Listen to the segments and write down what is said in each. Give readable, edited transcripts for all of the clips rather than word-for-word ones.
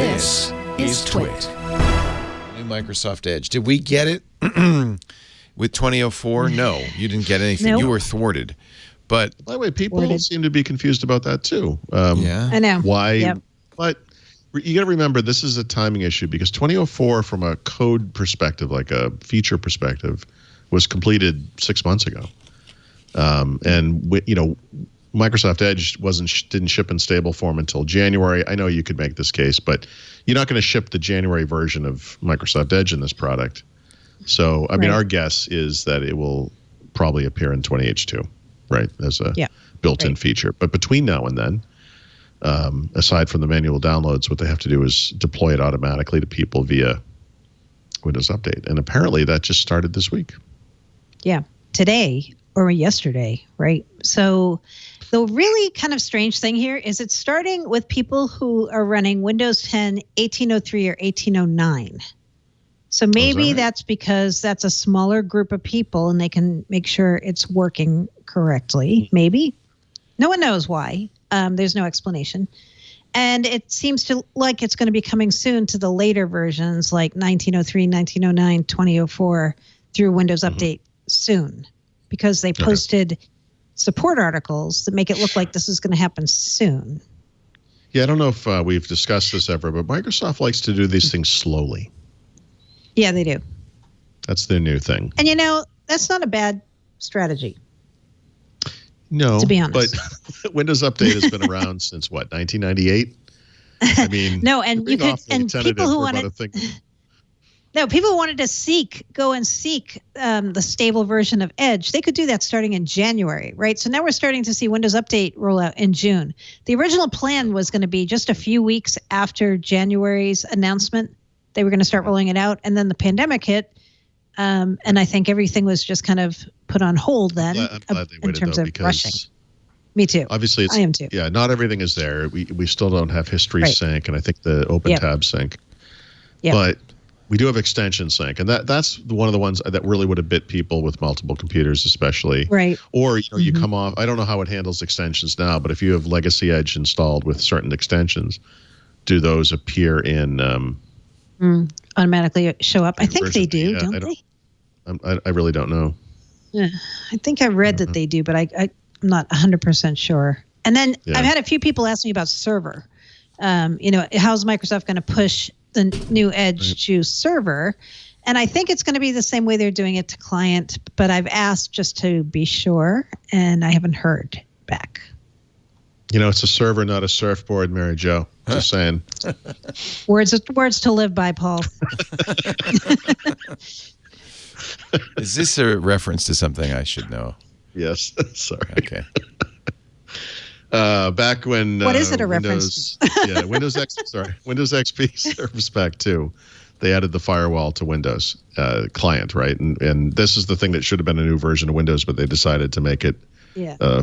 This is TWiT. New Microsoft Edge. Did we get it with 2004? No, you didn't get anything. Nope. You were thwarted. But by the way, people seem to be confused about that too. Yeah, I know. Why? Yep. But you got to remember, this is a timing issue because 2004, from a code perspective, like a feature perspective, was completed 6 months ago. Microsoft Edge didn't ship in stable form until January. I know you could make this case, but you're not going to ship the January version of Microsoft Edge in this product. So, I mean, our guess is that it will probably appear in 20H2, right, as a built-in feature. But between now and then, aside from the manual downloads, what they have to do is deploy it automatically to people via Windows Update. And apparently that just started this week. Yeah, today or yesterday, right? So the really kind of strange thing here is it's starting with people who are running Windows 10 1803 or 1809. So maybe that's because that's a smaller group of people and they can make sure it's working correctly. Maybe. No one knows why. There's no explanation. And it seems like it's going to be coming soon to the later versions like 1903, 1909, 2004 through Windows Update soon, because they posted support articles that make it look like this is going to happen soon. Yeah, I don't know if we've discussed this ever, but Microsoft likes to do these things slowly. Yeah, they do. That's their new thing. And, that's not a bad strategy. No, to be honest. But Windows Update has been around since, what, 1998? I mean, no, and you could, and people who wanted, people who wanted to go and seek the stable version of Edge, they could do that starting in January, right? So now we're starting to see Windows Update roll out in June. The original plan was going to be just a few weeks after January's announcement. They were going to start rolling it out, and then the pandemic hit, and I think everything was just kind of put on hold then. I'm glad they waited, in terms of rushing. Me too. Obviously, I am too. Yeah, not everything is there. We still don't have history sync, and I think the open tab sync. But we do have extension sync, and that's one of the ones that really would have bit people with multiple computers, especially. Right. Or you come off. I don't know how it handles extensions now, but if you have Legacy Edge installed with certain extensions, do those appear in automatically show up? I think they do, don't they? I really don't know. Yeah, I think I read that they do, but I'm not 100% sure. And then I've had a few people ask me about server. How's Microsoft going to push the new Edge to server? And I think it's going to be the same way they're doing it to client, but I've asked just to be sure, and I haven't heard back. It's a server, not a surfboard, Mary Jo. Just saying. Words to live by, Paul. Is this a reference to something I should know? Yes. Sorry. Okay. Back when what is it a reference? Windows XP Service Pack 2, they added the firewall to Windows client, right? And this is the thing that should have been a new version of Windows, but they decided to make it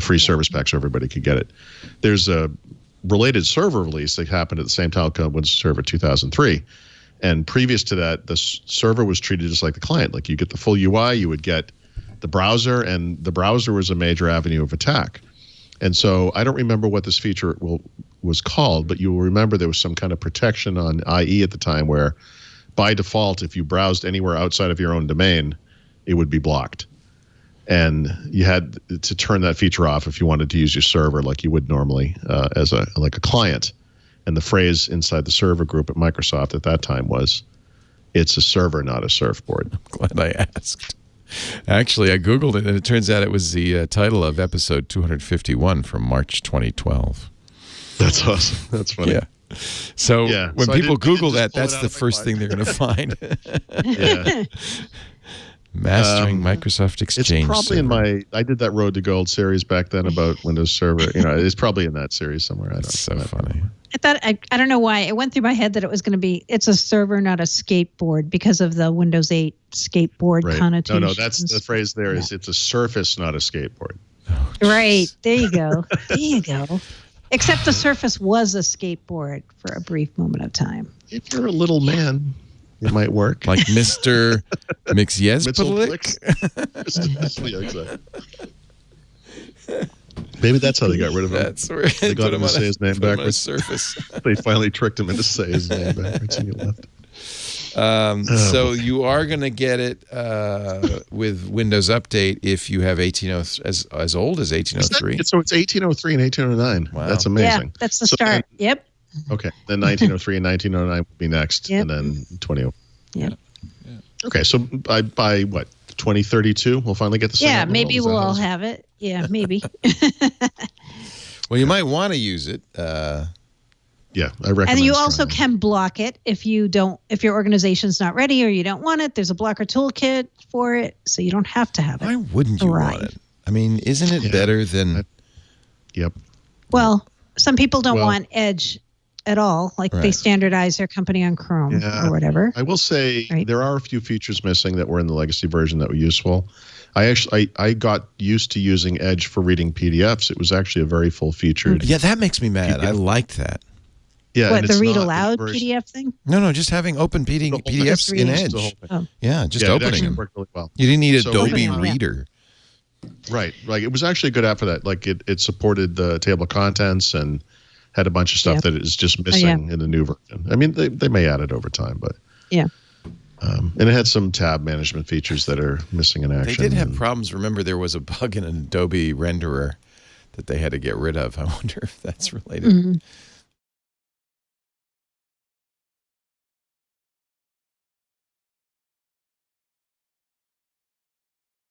free service pack so everybody could get it. There's a related server release that happened at the same time called Windows Server 2003. And previous to that, the server was treated just like the client. Like you get the full UI, you would get the browser, and the browser was a major avenue of attack. And so I don't remember what this feature was called, but you will remember there was some kind of protection on IE at the time where by default, if you browsed anywhere outside of your own domain, it would be blocked. And you had to turn that feature off if you wanted to use your server like you would normally as a client. And the phrase inside the server group at Microsoft at that time was, "It's a server, not a surfboard." I'm glad I asked. Actually, I Googled it, and it turns out it was the title of episode 251 from March 2012. That's awesome. That's funny. Yeah. So when people Google that, that's the first thing they're going to find. Yeah. Mastering Microsoft Exchange. It's probably server. I did that Road to Gold series back then about Windows Server. It's probably in that series somewhere. That's so funny. I thought, I don't know why, it went through my head that it was going to be, it's a server, not a skateboard, because of the Windows 8 skateboard connotation. No, that's the phrase there is, it's a surface, not a skateboard. Oh, right. There you go. There you go. Except the Surface was a skateboard for a brief moment of time. If you're a little man, it might work. Like Mr. Mixyezpelik? Yeah, exactly. Maybe that's how they got rid of him. That's where they got him to say his name backwards. Surface. They finally tricked him into saying his name backwards and he left. So you are going to get it with Windows Update if you have 1803 as old as 1803. So it's 1803 and 1809. Wow. That's amazing. Yeah, that's the start. Yep. Okay. Then 1903 and 1909 will be next, and then 20. Yeah. Okay. So by what? 2032, we'll finally get the same. Yeah, maybe we'll all have it. Yeah, maybe. Well, you might want to use it. Yeah, I recommend. And you also can block it if your organization's not ready or you don't want it. There's a blocker toolkit for it, so you don't have to have it. Why wouldn't you want it? I mean, isn't it better than? Yep. Well, some people don't want Edge at all. Like they standardize their company on Chrome or whatever. I will say there are a few features missing that were in the legacy version that were useful. I got used to using Edge for reading PDFs. It was actually a very full-featured. Yeah, that makes me mad. PDF. I liked that. Yeah, what, the read aloud PDF thing? No, just having open PDFs in Edge. Yeah, just opening them. Worked really well. You didn't need Adobe Reader. Right. Like it was actually a good app for that. Like it supported the table of contents and had a bunch of stuff that is just missing in the new version. I mean, they may add it over time, but and it had some tab management features that are missing in action. They did have problems. Remember, there was a bug in an Adobe renderer that they had to get rid of. I wonder if that's related.